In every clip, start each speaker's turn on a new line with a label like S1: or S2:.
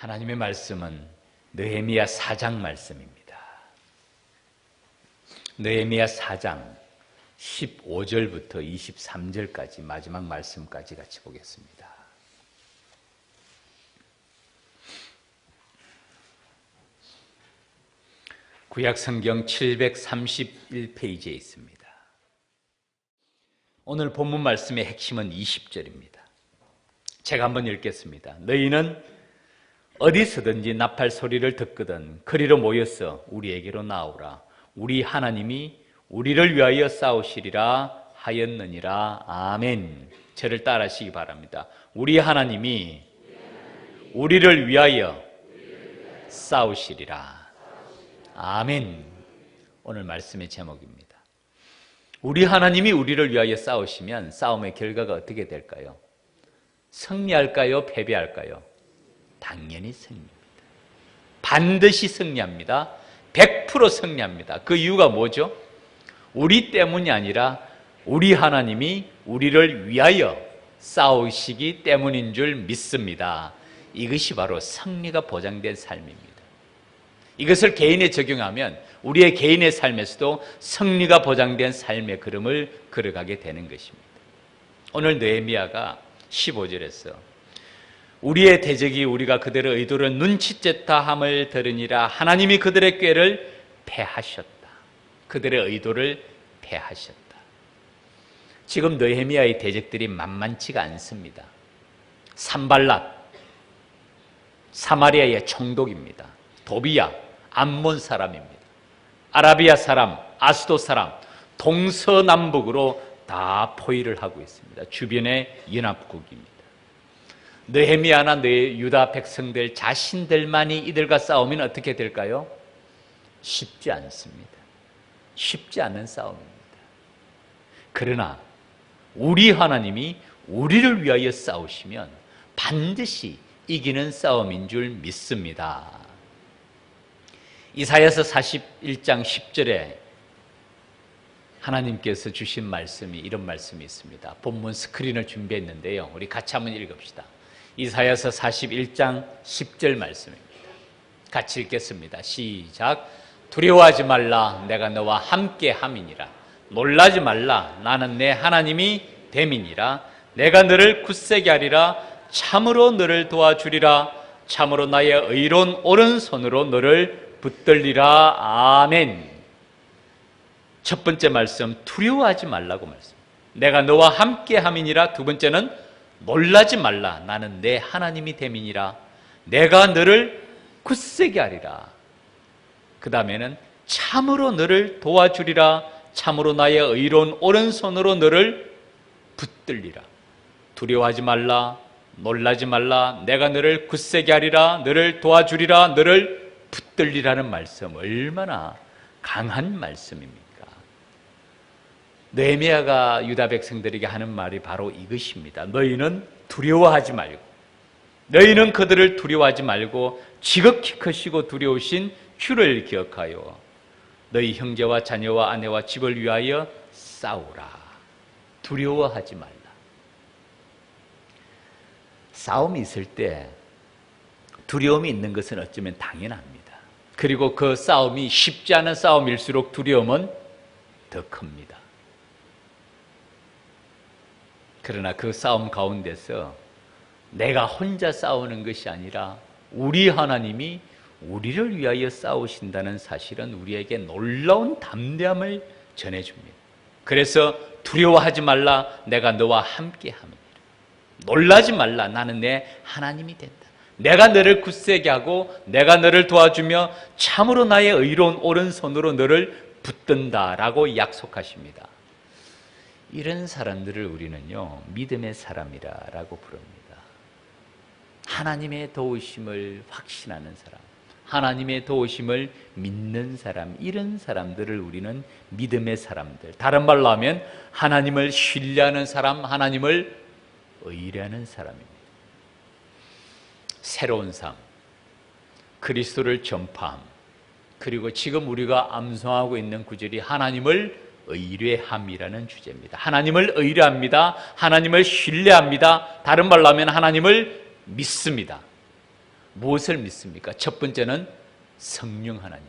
S1: 하나님의 말씀은 느헤미야 4장 말씀입니다. 느헤미야 4장 15절부터 23절까지 마지막 말씀까지 같이 보겠습니다. 구약성경 731페이지에 있습니다. 오늘 본문 말씀의 핵심은 20절입니다. 제가 한번 읽겠습니다. 너희는 어디서든지 나팔 소리를 듣거든 그리로 모여서 우리에게로 나오라. 우리 하나님이 우리를 위하여 싸우시리라 하였느니라. 아멘. 저를 따라하시기 바랍니다. 우리 하나님이 우리를 위하여 싸우시리라. 아멘. 오늘 말씀의 제목입니다. 우리 하나님이 우리를 위하여 싸우시면 싸움의 결과가 어떻게 될까요? 승리할까요? 패배할까요? 당연히 승리입니다. 반드시 승리합니다. 100% 승리합니다. 그 이유가 뭐죠? 우리 때문이 아니라 우리 하나님이 우리를 위하여 싸우시기 때문인 줄 믿습니다. 이것이 바로 승리가 보장된 삶입니다. 이것을 개인에 적용하면 우리의 개인의 삶에서도 승리가 보장된 삶의 걸음을 걸어가게 되는 것입니다. 오늘 느헤미야가 15절에서 우리의 대적이 우리가 그들의 의도를 눈치챘다 함을 들으니라. 하나님이 그들의 꾀를 패하셨다. 그들의 의도를 패하셨다. 지금 느헤미야의 대적들이 만만치가 않습니다. 산발랏, 사마리아의 총독입니다. 도비야, 암몬 사람입니다. 아라비아 사람, 아스도 사람, 동서남북으로 다 포위를 하고 있습니다. 주변의 연합국입니다. 느헤미야나 유다 백성들 자신들만이 이들과 싸우면 어떻게 될까요? 쉽지 않습니다. 쉽지 않은 싸움입니다. 그러나 우리 하나님이 우리를 위하여 싸우시면 반드시 이기는 싸움인 줄 믿습니다. 이사야서 41장 10절에 하나님께서 주신 말씀이 이런 말씀이 있습니다. 본문 스크린을 준비했는데요. 우리 같이 한번 읽읍시다. 이사야서 41장 10절 말씀입니다. 같이 읽겠습니다. 시작. 두려워하지 말라. 내가 너와 함께 함이니라. 놀라지 말라. 나는 내 하나님이 됨이니라. 내가 너를 굳세게 하리라. 참으로 너를 도와주리라. 참으로 나의 의로운 오른손으로 너를 붙들리라. 아멘. 첫 번째 말씀, 두려워하지 말라고 말씀. 내가 너와 함께 함이니라. 두 번째는 놀라지 말라. 나는 내 하나님이 됨이니라. 내가 너를 굳세게 하리라. 그 다음에는 참으로 너를 도와주리라. 참으로 나의 의로운 오른손으로 너를 붙들리라. 두려워하지 말라. 놀라지 말라. 내가 너를 굳세게 하리라. 너를 도와주리라. 너를 붙들리라는 말씀, 얼마나 강한 말씀입니까? 느헤미야가 유다 백성들에게 하는 말이 바로 이것입니다. 너희는 두려워하지 말고, 너희는 그들을 두려워하지 말고 지극히 크시고 두려우신 주를 기억하여 너희 형제와 자녀와 아내와 집을 위하여 싸우라. 두려워하지 말라. 싸움이 있을 때 두려움이 있는 것은 어쩌면 당연합니다. 그리고 그 싸움이 쉽지 않은 싸움일수록 두려움은 더 큽니다. 그러나 그 싸움 가운데서 내가 혼자 싸우는 것이 아니라 우리 하나님이 우리를 위하여 싸우신다는 사실은 우리에게 놀라운 담대함을 전해줍니다. 그래서 두려워하지 말라. 내가 너와 함께 함이니라. 놀라지 말라. 나는 내 하나님이 된다. 내가 너를 굳세게 하고 내가 너를 도와주며 참으로 나의 의로운 오른손으로 너를 붙든다라고 약속하십니다. 이런 사람들을 우리는요, 믿음의 사람이라고 부릅니다. 하나님의 도우심을 확신하는 사람, 하나님의 도우심을 믿는 사람, 이런 사람들을 우리는 믿음의 사람들, 다른 말로 하면 하나님을 신뢰하는 사람, 하나님을 의뢰하는 사람입니다. 새로운 삶, 그리스도를 전파함, 그리고 지금 우리가 암송하고 있는 구절이 하나님을 의뢰함이라는 주제입니다. 하나님을 의뢰합니다. 하나님을 신뢰합니다. 다른 말로 하면 하나님을 믿습니다. 무엇을 믿습니까? 첫 번째는 성령 하나님.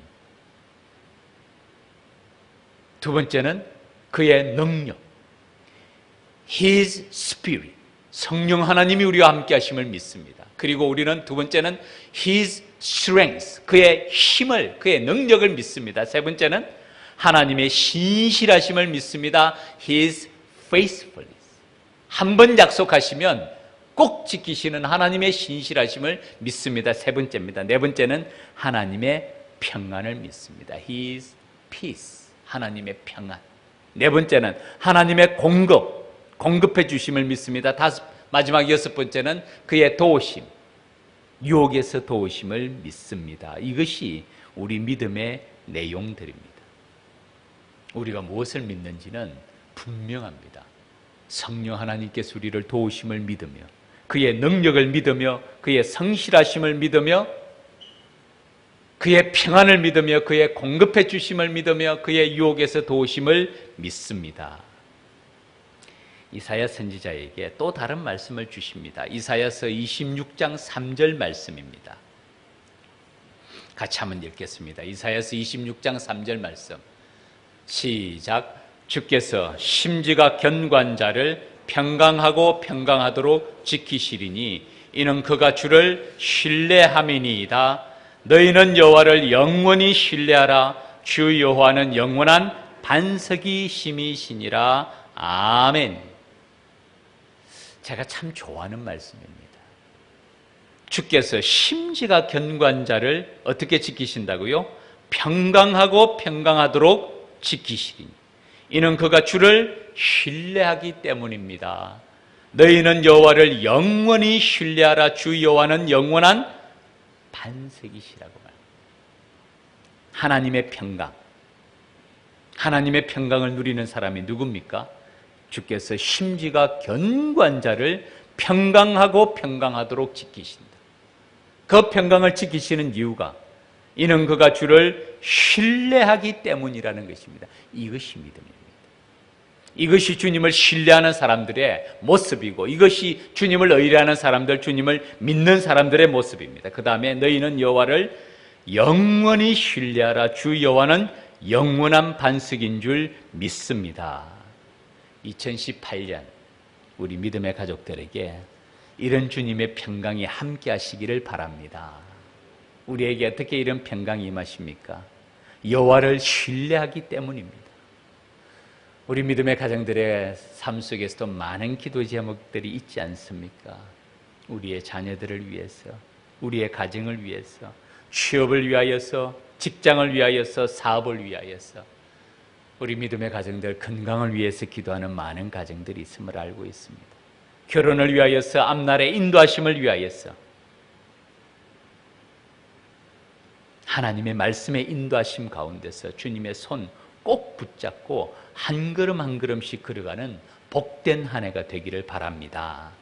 S1: 두 번째는 그의 능력. His Spirit. 성령 하나님이 우리와 함께 하심을 믿습니다. 그리고 우리는 두 번째는 His Strength. 그의 힘을, 그의 능력을 믿습니다. 세 번째는 하나님의 신실하심을 믿습니다. His Faithfulness. 한 번 약속하시면 꼭 지키시는 하나님의 신실하심을 믿습니다. 세 번째입니다. 네 번째는 하나님의 평안을 믿습니다. His peace. 하나님의 평안. 네 번째는 하나님의 공급해 주심을 믿습니다. 마지막 여섯 번째는 그의 도우심. 유혹에서 도우심을 믿습니다. 이것이 우리 믿음의 내용들입니다. 우리가 무엇을 믿는지는 분명합니다. 성령 하나님께서 우리를 도우심을 믿으며 그의 능력을 믿으며 그의 성실하심을 믿으며 그의 평안을 믿으며 그의 공급해 주심을 믿으며 그의 유혹에서 도우심을 믿습니다. 이사야 선지자에게 또 다른 말씀을 주십니다. 이사야서 26장 3절 말씀입니다. 같이 한번 읽겠습니다. 이사야서 26장 3절 말씀. 시작. 주께서 심지가 견고한 자를 평강하고 평강하도록 지키시리니 이는 그가 주를 신뢰함이니이다. 너희는 여호와를 영원히 신뢰하라. 주 여호와는 영원한 반석이 심이시니라. 아멘. 제가 참 좋아하는 말씀입니다. 주께서 심지가 견고한 자를 어떻게 지키신다고요? 평강하고 평강하도록 지키시리니 이는 그가 주를 신뢰하기 때문입니다. 너희는 여호와를 영원히 신뢰하라. 주 여호와는 영원한 반석이시라고 말합니다. 하나님의 평강. 하나님의 평강을 누리는 사람이 누굽니까? 주께서 심지가 견고한 자를 평강하고 평강하도록 지키신다. 그 평강을 지키시는 이유가 이는 그가 주를 신뢰하기 때문이라는 것입니다. 이것이 믿음입니다. 이것이 주님을 신뢰하는 사람들의 모습이고 이것이 주님을 의뢰하는 사람들, 주님을 믿는 사람들의 모습입니다. 그 다음에 너희는 여호와를 영원히 신뢰하라. 주 여호와는 영원한 반석인 줄 믿습니다. 2018년 우리 믿음의 가족들에게 이런 주님의 평강이 함께 하시기를 바랍니다. 우리에게 어떻게 이런 평강이 임하십니까? 여호와를 신뢰하기 때문입니다. 우리 믿음의 가정들의 삶 속에서도 많은 기도 제목들이 있지 않습니까? 우리의 자녀들을 위해서, 우리의 가정을 위해서, 취업을 위하여서, 직장을 위하여서, 사업을 위하여서, 우리 믿음의 가정들 건강을 위해서 기도하는 많은 가정들이 있음을 알고 있습니다. 결혼을 위하여서, 앞날의 인도하심을 위하여서, 하나님의 말씀의 인도하심 가운데서 주님의 손 꼭 붙잡고 한 걸음 한 걸음씩 걸어가는 복된 한 해가 되기를 바랍니다.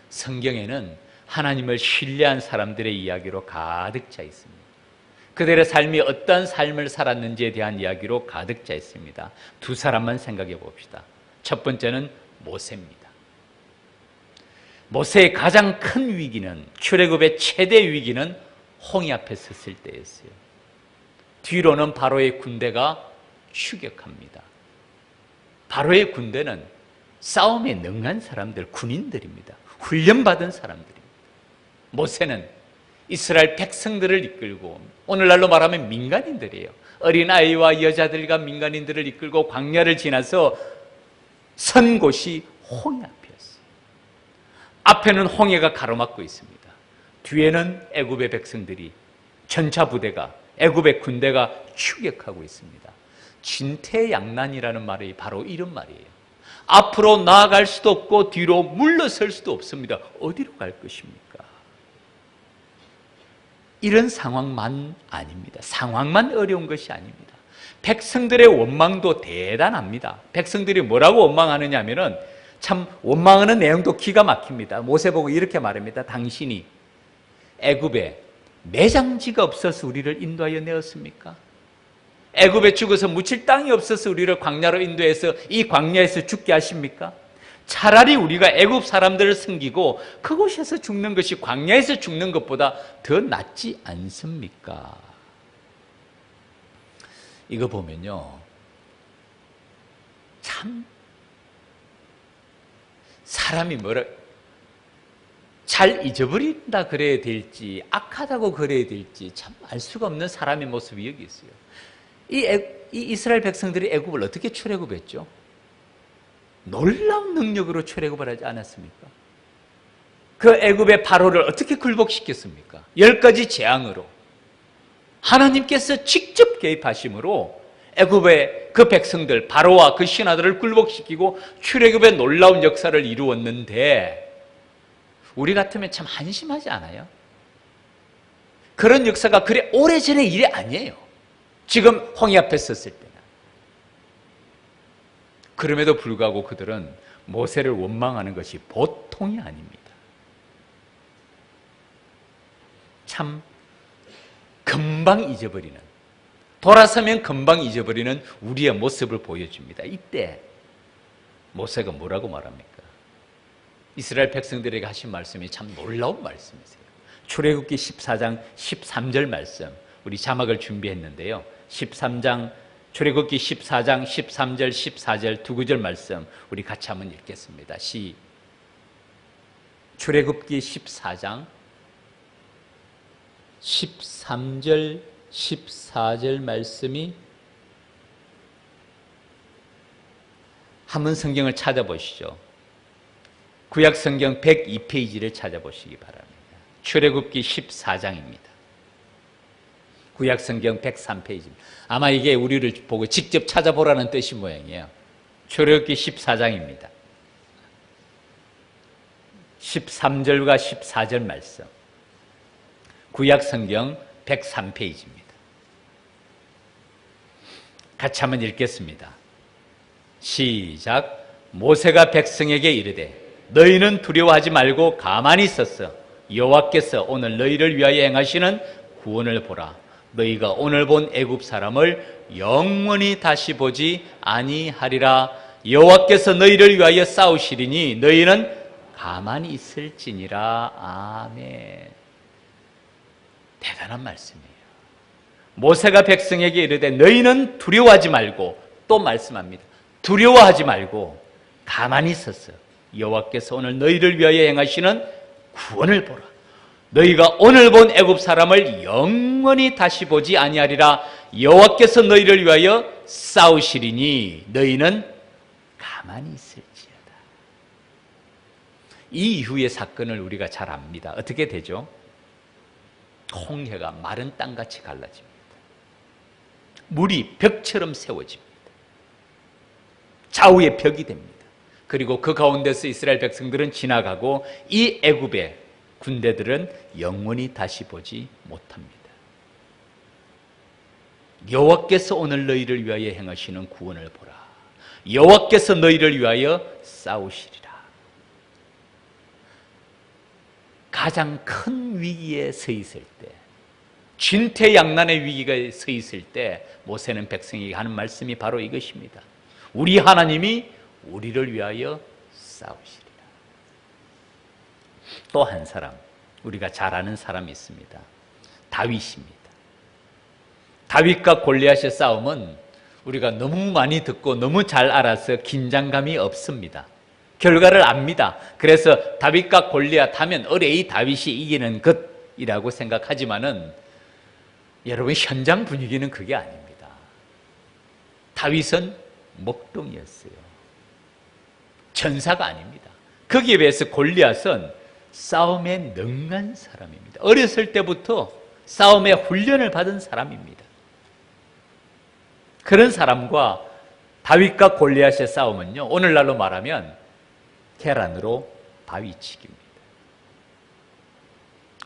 S1: 성경에는 하나님을 신뢰한 사람들의 이야기로 가득 차 있습니다. 그들의 삶이 어떤 삶을 살았는지에 대한 이야기로 가득 차 있습니다. 두 사람만 생각해 봅시다. 첫 번째는 모세입니다. 모세의 가장 큰 위기는, 출애굽의 최대 위기는 홍해 앞에 섰을 때였어요. 뒤로는 바로의 군대가 추격합니다. 바로의 군대는 싸움에 능한 사람들, 군인들입니다. 훈련받은 사람들입니다. 모세는 이스라엘 백성들을 이끌고, 오늘날로 말하면 민간인들이에요. 어린아이와 여자들과 민간인들을 이끌고 광야를 지나서 선 곳이 홍해 앞이었어요. 앞에는 홍해가 가로막고 있습니다. 뒤에는 애굽의 백성들이, 전차 부대가, 애굽의 군대가 추격하고 있습니다. 진퇴양난이라는 말이 바로 이런 말이에요. 앞으로 나아갈 수도 없고 뒤로 물러설 수도 없습니다. 어디로 갈 것입니까? 이런 상황만 아닙니다. 상황만 어려운 것이 아닙니다. 백성들의 원망도 대단합니다. 백성들이 뭐라고 원망하느냐 하면은 참 원망하는 내용도 기가 막힙니다. 모세 보고 이렇게 말합니다. 당신이 애굽에 매장지가 없어서 우리를 인도하여 내었습니까? 애굽에 죽어서 묻힐 땅이 없어서 우리를 광야로 인도해서 이 광야에서 죽게 하십니까? 차라리 우리가 애굽 사람들을 섬기고 그곳에서 죽는 것이 광야에서 죽는 것보다 더 낫지 않습니까? 이거 보면요, 참 사람이 잘 잊어버린다 그래야 될지 악하다고 그래야 될지 참 알 수가 없는 사람의 모습이 여기 있어요. 이 이스라엘 백성들이 애굽을 어떻게 출애굽했죠? 놀라운 능력으로 출애굽을 하지 않았습니까? 그 애굽의 바로를 어떻게 굴복시켰습니까? 10가지 재앙으로 하나님께서 직접 개입하심으로 애굽의 그 백성들, 바로와 그 신하들을 굴복시키고 출애굽의 놀라운 역사를 이루었는데 우리 같으면 참 한심하지 않아요? 그런 역사가 그래 오래전의 일이 아니에요. 지금 홍해 앞에 섰을 때는. 그럼에도 불구하고 그들은 모세를 원망하는 것이 보통이 아닙니다. 참 금방 잊어버리는, 돌아서면 금방 잊어버리는 우리의 모습을 보여줍니다. 이때 모세가 뭐라고 말합니까? 이스라엘 백성들에게 하신 말씀이 참 놀라운 말씀이세요. 출애굽기 14장 13절 말씀, 우리 자막을 준비했는데요. 13장, 출애굽기 14장 13절 14절 두 구절 말씀 우리 같이 한번 읽겠습니다. 출애굽기 14장 13절 14절 말씀이, 한번 성경을 찾아보시죠. 구약 성경 102페이지를 찾아보시기 바랍니다. 출애굽기 14장입니다. 구약 성경 103페이지입니다. 아마 이게 우리를 보고 직접 찾아보라는 뜻인 모양이에요. 출애굽기 14장입니다. 13절과 14절 말씀. 구약 성경 103페이지입니다. 같이 한번 읽겠습니다. 시작. 모세가 백성에게 이르되 너희는 두려워하지 말고 가만히 있었어. 여호와께서 오늘 너희를 위하여 행하시는 구원을 보라. 너희가 오늘 본 애굽 사람을 영원히 다시 보지 아니하리라. 여호와께서 너희를 위하여 싸우시리니 너희는 가만히 있을지니라. 아멘. 대단한 말씀이에요. 모세가 백성에게 이르되 너희는 두려워하지 말고, 또 말씀합니다. 두려워하지 말고 가만히 있었어. 여호와께서 오늘 너희를 위하여 행하시는 구원을 보라. 너희가 오늘 본 애굽 사람을 영원히 다시 보지 아니하리라. 여호와께서 너희를 위하여 싸우시리니 너희는 가만히 있을지어다. 이 이후의 사건을 우리가 잘 압니다. 어떻게 되죠? 홍해가 마른 땅같이 갈라집니다. 물이 벽처럼 세워집니다. 좌우에 벽이 됩니다. 그리고 그 가운데서 이스라엘 백성들은 지나가고 이 애굽의 군대들은 영원히 다시 보지 못합니다. 여호와께서 오늘 너희를 위하여 행하시는 구원을 보라. 여호와께서 너희를 위하여 싸우시리라. 가장 큰 위기에 서 있을 때, 진퇴양난의 위기가 서 있을 때 모세는 백성에게 하는 말씀이 바로 이것입니다. 우리 하나님이 우리를 위하여 싸우시리라. 또 한 사람, 우리가 잘 아는 사람이 있습니다. 다윗입니다. 다윗과 골리앗의 싸움은 우리가 너무 많이 듣고 너무 잘 알아서 긴장감이 없습니다. 결과를 압니다. 그래서 다윗과 골리앗 하면 어레이 다윗이 이기는 것이라고 생각하지만은 여러분, 현장 분위기는 그게 아닙니다. 다윗은 목동이었어요. 전사가 아닙니다. 거기에 비해서 골리앗은 싸움에 능한 사람입니다. 어렸을 때부터 싸움에 훈련을 받은 사람입니다. 그런 사람과 다윗과 골리앗의 싸움은요, 오늘날로 말하면 계란으로 바위치기입니다.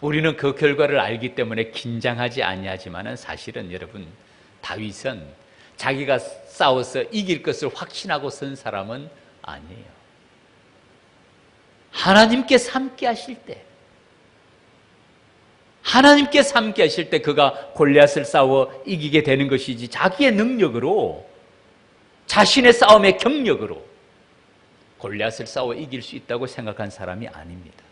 S1: 우리는 그 결과를 알기 때문에 긴장하지 아니하지만은 사실은 여러분, 다윗은 자기가 싸워서 이길 것을 확신하고 선 사람은 아니에요. 하나님께서 함께 하실 때, 하나님께서 함께 하실 때 그가 골리앗을 싸워 이기게 되는 것이지, 자기의 능력으로, 자신의 싸움의 경력으로 골리앗을 싸워 이길 수 있다고 생각한 사람이 아닙니다.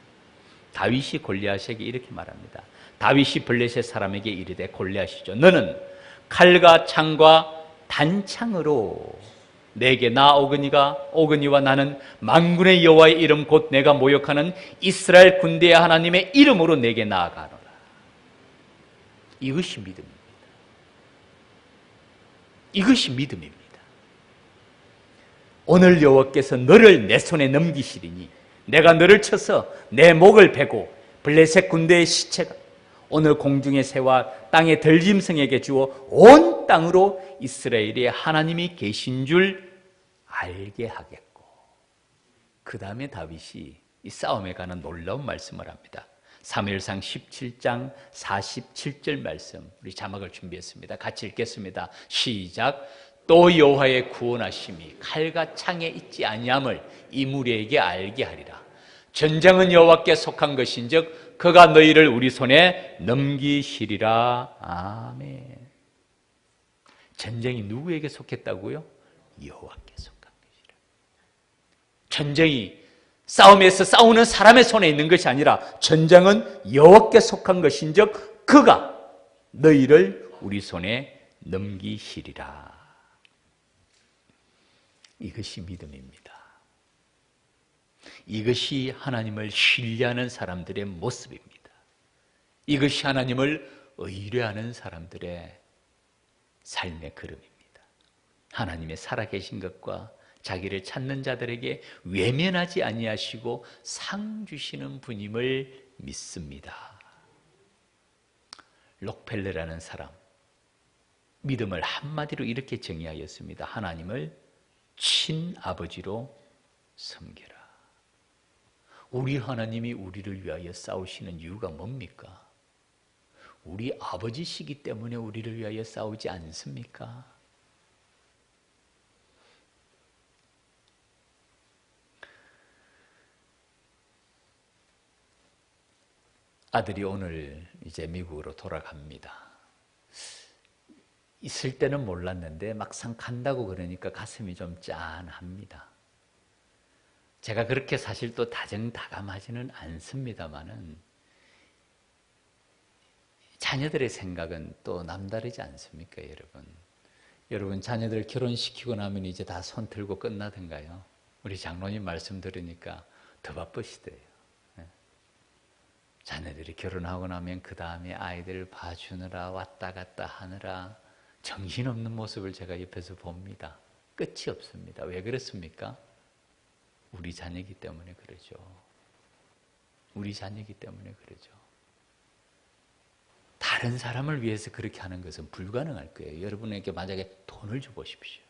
S1: 다윗이 골리앗에게 이렇게 말합니다. 다윗이 블레셋 사람에게 이르되 골리앗이죠. 너는 칼과 창과 단창으로 내게 나 오그니와 나는 만군의 여호와의 이름 곧 내가 모욕하는 이스라엘 군대의 하나님의 이름으로 내게 나아가노라. 이것이 믿음입니다. 이것이 믿음입니다. 오늘 여호와께서 너를 내 손에 넘기시리니 내가 너를 쳐서 내 목을 베고 블레셋 군대의 시체가 오늘 공중의 새와 땅의 들짐승에게 주어 온 땅으로 이스라엘의 하나님이 계신 줄 알게 하겠고, 그 다음에 다윗이 이 싸움에 관한 놀라운 말씀을 합니다. 사무엘상 17장 47절 말씀, 우리 자막을 준비했습니다. 같이 읽겠습니다. 시작. 또 여호와의 구원하심이 칼과 창에 있지 아니함을 이 무리에게 알게 하리라. 전쟁은 여호와께 속한 것인즉 그가 너희를 우리 손에 넘기시리라. 아멘. 전쟁이 누구에게 속했다고요? 여호와께 속한 것이라. 전쟁이 싸움에서 싸우는 사람의 손에 있는 것이 아니라 전쟁은 여호와께 속한 것인즉 그가 너희를 우리 손에 넘기시리라. 이것이 믿음입니다. 이것이 하나님을 신뢰하는 사람들의 모습입니다. 이것이 하나님을 의뢰하는 사람들의 삶의 걸음입니다. 하나님의 살아계신 것과 자기를 찾는 자들에게 외면하지 아니하시고 상 주시는 분임을 믿습니다. 록펠러라는 사람, 믿음을 한마디로 이렇게 정의하였습니다. 하나님을 친아버지로 섬겨라. 우리 하나님이 우리를 위하여 싸우시는 이유가 뭡니까? 우리 아버지시기 때문에 우리를 위하여 싸우지 않습니까? 아들이 오늘 이제 미국으로 돌아갑니다. 있을 때는 몰랐는데 막상 간다고 그러니까 가슴이 좀 짠합니다. 제가 그렇게 사실 또 다정다감하지는 않습니다만은 자녀들의 생각은 또 남다르지 않습니까, 여러분? 여러분 자녀들 결혼시키고 나면 이제 다 손 들고 끝나던가요? 우리 장로님 말씀 들으니까 더 바쁘시대요. 자녀들이 결혼하고 나면 그 다음에 아이들을 봐주느라 왔다 갔다 하느라 정신없는 모습을 제가 옆에서 봅니다. 끝이 없습니다. 왜 그렇습니까? 우리 자녀이기 때문에 그러죠. 우리 자녀이기 때문에 그러죠. 다른 사람을 위해서 그렇게 하는 것은 불가능할 거예요. 여러분에게 만약에 돈을 줘 보십시오.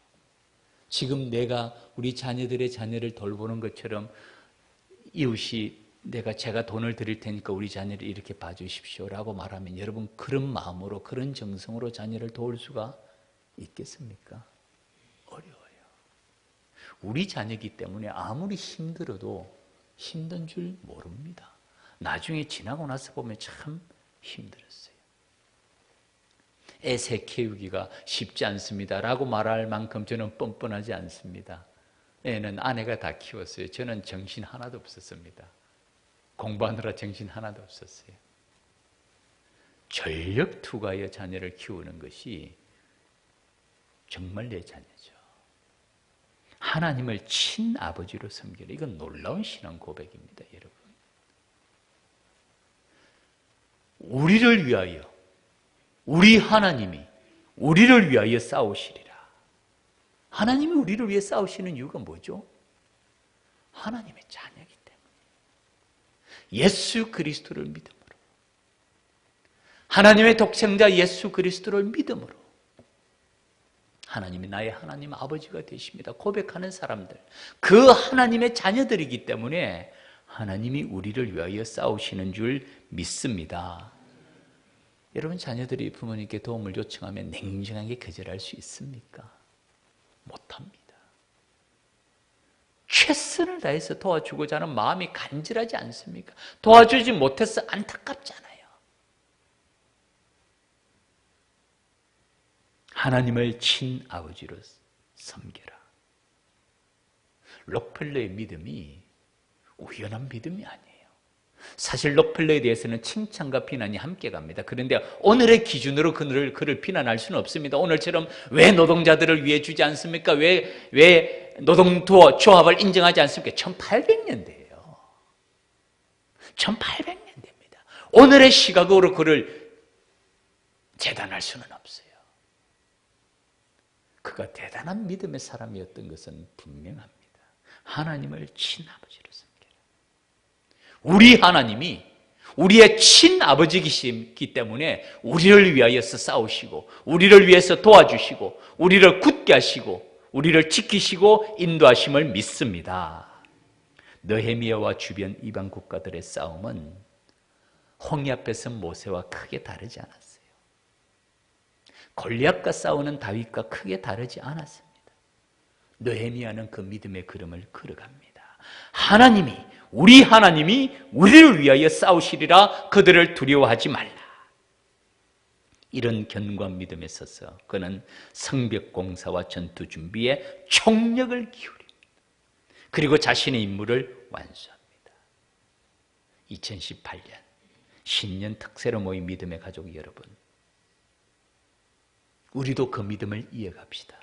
S1: 지금 내가 우리 자녀들의 자녀를 돌보는 것처럼 이웃이 제가 돈을 드릴 테니까 우리 자녀를 이렇게 봐주십시오 라고 말하면 여러분 그런 마음으로 그런 정성으로 자녀를 도울 수가 있겠습니까? 어려워요. 우리 자녀이기 때문에 아무리 힘들어도 힘든 줄 모릅니다. 나중에 지나고 나서 보면 참 힘들었어요. 애 키우기가 쉽지 않습니다 라고 말할 만큼 저는 뻔뻔하지 않습니다. 애는 아내가 다 키웠어요. 저는 정신 하나도 없었습니다. 공부하느라 정신 하나도 없었어요. 전력 투과하여 자녀를 키우는 것이 정말 내 자녀죠. 하나님을 친아버지로 섬기라. 이건 놀라운 신앙 고백입니다, 여러분. 우리를 위하여, 우리 하나님이 우리를 위하여 싸우시리라. 하나님이 우리를 위해 싸우시는 이유가 뭐죠? 하나님의 자녀이기 때문에. 예수 그리스도를 믿음으로, 하나님의 독생자 예수 그리스도를 믿음으로 하나님이 나의 하나님 아버지가 되십니다 고백하는 사람들, 그 하나님의 자녀들이기 때문에 하나님이 우리를 위하여 싸우시는 줄 믿습니다. 여러분 자녀들이 부모님께 도움을 요청하면 냉정하게 거절할 수 있습니까? 못합니다. 최선을 다해서 도와주고자 하는 마음이 간절하지 않습니까? 도와주지 못해서 안타깝잖아요. 하나님을 친아버지로 섬겨라. 록펠러의 믿음이 우연한 믿음이 아니에요. 사실 록펠러에 대해서는 칭찬과 비난이 함께 갑니다. 그런데 오늘의 기준으로 그를 비난할 수는 없습니다. 오늘처럼 왜 노동자들을 위해 주지 않습니까? 왜 노동투어 조합을 인정하지 않습니까? 1800년대예요. 1800년대입니다. 오늘의 시각으로 그를 재단할 수는 없어요. 그가 대단한 믿음의 사람이었던 것은 분명합니다. 하나님을 친아버지로 섬기라. 우리 하나님이 우리의 친아버지이시기 때문에 우리를 위하여서 싸우시고 우리를 위해서 도와주시고 우리를 굳게 하시고 우리를 지키시고 인도하심을 믿습니다. 느헤미야와 주변 이방 국가들의 싸움은 홍해 앞에서 모세와 크게 다르지 않았어요. 골리앗과 싸우는 다윗과 크게 다르지 않았습니다. 느헤미야는 그 믿음의 걸음을 걸어갑니다. 우리 하나님이 우리를 위하여 싸우시리라. 그들을 두려워하지 말라. 이런 견고한 믿음에 서서 그는 성벽 공사와 전투 준비에 총력을 기울입니다. 그리고 자신의 임무를 완수합니다. 2018년 신년 특세로 모인 믿음의 가족 여러분, 우리도 그 믿음을 이어갑시다.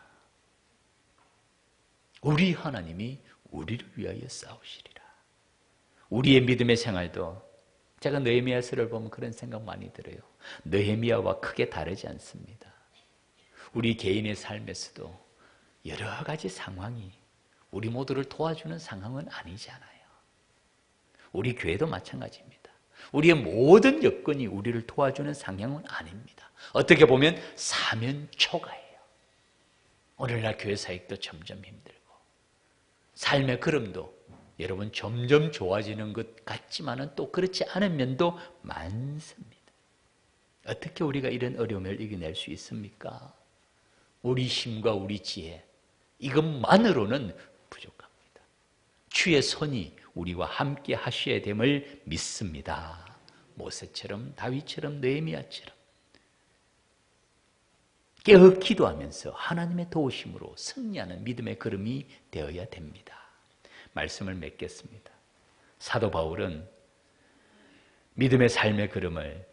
S1: 우리 하나님이 우리를 위하여 싸우시리라. 우리의 믿음의 생활도 제가 느헤미야서를 보면 그런 생각 많이 들어요. 느헤미야와 크게 다르지 않습니다. 우리 개인의 삶에서도 여러 가지 상황이 우리 모두를 도와주는 상황은 아니잖아요. 우리 교회도 마찬가지입니다. 우리의 모든 여건이 우리를 도와주는 상황은 아닙니다. 어떻게 보면 사면초가예요. 오늘날 교회 사역도 점점 힘들고 삶의 걸음도 여러분 점점 좋아지는 것 같지만은 또 그렇지 않은 면도 많습니다. 어떻게 우리가 이런 어려움을 이겨낼 수 있습니까? 우리 힘과 우리 지혜 이것만으로는 부족합니다. 주의 손이 우리와 함께 하셔야 됨을 믿습니다. 모세처럼 다윗처럼 느헤미야처럼 깨어 기도하면서 하나님의 도우심으로 승리하는 믿음의 걸음이 되어야 됩니다. 말씀을 맺겠습니다. 사도 바울은 믿음의 삶의 걸음을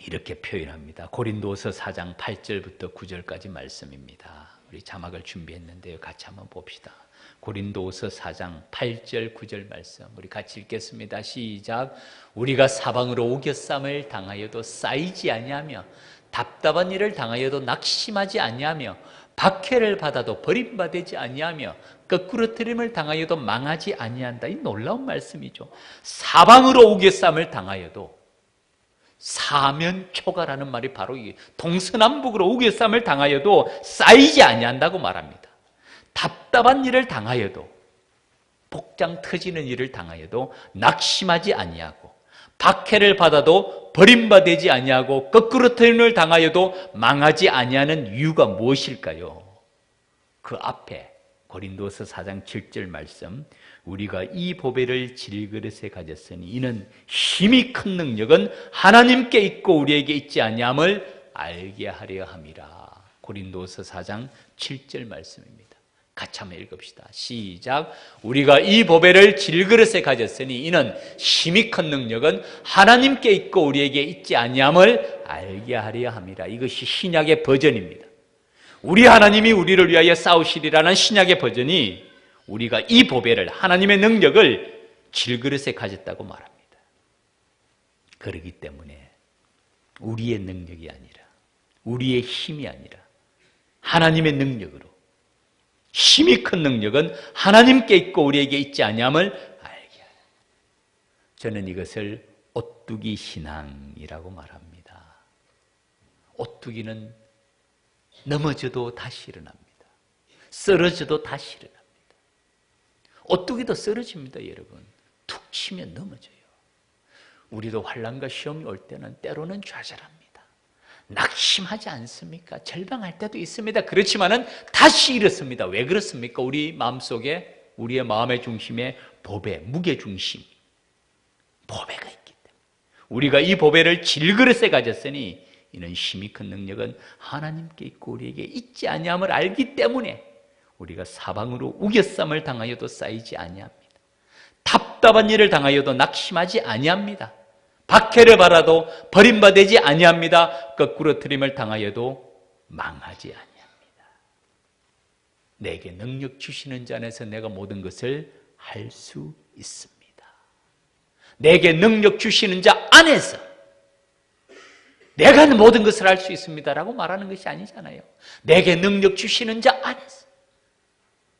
S1: 이렇게 표현합니다. 고린도서 4장 8절부터 9절까지 말씀입니다. 우리 자막을 준비했는데요. 같이 한번 봅시다. 고린도서 4장 8절 9절 말씀 우리 같이 읽겠습니다. 시작. 우리가 사방으로 우겨쌈을 당하여도 쌓이지 아니하며 답답한 일을 당하여도 낙심하지 아니하며 박해를 받아도 버림받지 아니하며 거꾸러뜨림을 당하여도 망하지 아니한다. 이 놀라운 말씀이죠. 사방으로 우겨쌈을 당하여도 사면초가라는 말이 바로 이 동서남북으로 우겨쌈을 당하여도 쌓이지 아니한다고 말합니다. 답답한 일을 당하여도 복장 터지는 일을 당하여도 낙심하지 아니하고 박해를 받아도 버림받지 아니하고 거꾸러뜨림을 당하여도 망하지 아니하는 이유가 무엇일까요? 그 앞에 고린도서 4장 7절 말씀 우리가 이 보배를 질그릇에 가졌으니 이는 힘이 큰 능력은 하나님께 있고 우리에게 있지 아니함을 알게 하려 함이라. 고린도서 4장 7절 말씀입니다. 같이 한번 읽읍시다. 시작. 우리가 이 보배를 질그릇에 가졌으니 이는 힘이 큰 능력은 하나님께 있고 우리에게 있지 아니함을 알게 하려 함이라. 이것이 신약의 버전입니다. 우리 하나님이 우리를 위하여 싸우시리라는 신약의 버전이 우리가 이 보배를 하나님의 능력을 질그릇에 가졌다고 말합니다. 그렇기 때문에 우리의 능력이 아니라 우리의 힘이 아니라 하나님의 능력으로 힘이 큰 능력은 하나님께 있고 우리에게 있지 아니함을 알게 하라. 저는 이것을 오뚜기 신앙이라고 말합니다. 오뚜기는 넘어져도 다시 일어납니다. 쓰러져도 다시 일어납니다. 오뚜기도 쓰러집니다, 여러분. 툭 치면 넘어져요. 우리도 환난과 시험이 올 때는 때로는 좌절합니다. 낙심하지 않습니까? 절망할 때도 있습니다. 그렇지만은 다시 일어섭니다. 왜 그렇습니까? 우리 마음속에 우리의 마음의 중심에 보배, 무게중심 보배가 있기 때문에 우리가 이 보배를 질그릇에 가졌으니 이는 힘이 큰 능력은 하나님께 있고 우리에게 있지 아니함을 알기 때문에 우리가 사방으로 우겨쌈을 당하여도 쌓이지 아니합니다. 답답한 일을 당하여도 낙심하지 아니합니다. 박해를 받아도 버림받지 아니합니다. 거꾸로 트림을 당하여도 망하지 아니합니다. 내게 능력 주시는 자 안에서 내가 모든 것을 할 수 있습니다. 내게 능력 주시는 자 안에서 내가 모든 것을 할 수 있습니다라고 말하는 것이 아니잖아요. 내게 능력 주시는 자 안에서,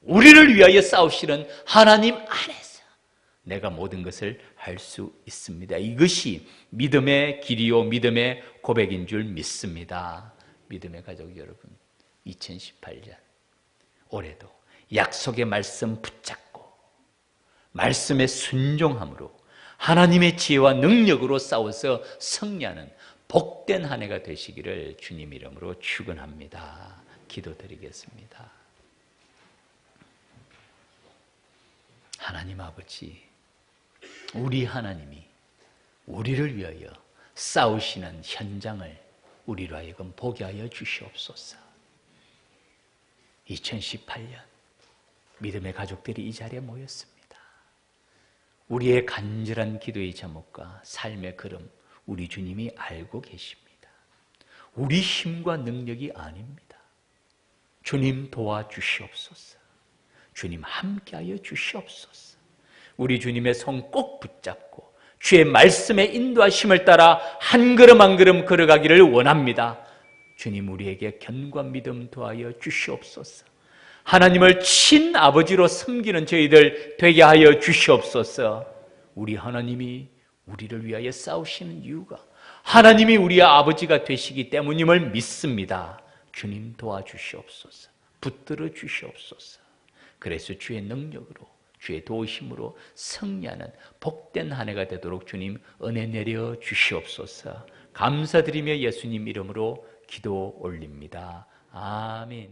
S1: 우리를 위하여 싸우시는 하나님 안에서 내가 모든 것을 할 수 있습니다. 이것이 믿음의 길이요 믿음의 고백인 줄 믿습니다. 믿음의 가족 여러분, 2018년 올해도 약속의 말씀 붙잡고 말씀에 순종함으로 하나님의 지혜와 능력으로 싸워서 승리하는 복된 한 해가 되시기를 주님 이름으로 축원합니다. 기도드리겠습니다. 하나님 아버지, 우리 하나님이 우리를 위하여 싸우시는 현장을 우리로 하여금 보게 하여 주시옵소서. 2018년 믿음의 가족들이 이 자리에 모였습니다. 우리의 간절한 기도의 제목과 삶의 걸음 우리 주님이 알고 계십니다. 우리 힘과 능력이 아닙니다. 주님 도와주시옵소서. 주님 함께하여 주시옵소서. 우리 주님의 손 꼭 붙잡고 주의 말씀의 인도하심을 따라 한 걸음 한 걸음 걸어가기를 원합니다. 주님 우리에게 견고한 믿음 도하여 주시옵소서. 하나님을 친아버지로 섬기는 저희들 되게 하여 주시옵소서. 우리 하나님이 우리를 위하여 싸우시는 이유가 하나님이 우리의 아버지가 되시기 때문임을 믿습니다. 주님 도와주시옵소서. 붙들어 주시옵소서. 그래서 주의 능력으로 주의 도우심으로 승리하는 복된 한 해가 되도록 주님 은혜 내려 주시옵소서. 감사드리며 예수님 이름으로 기도 올립니다. 아멘.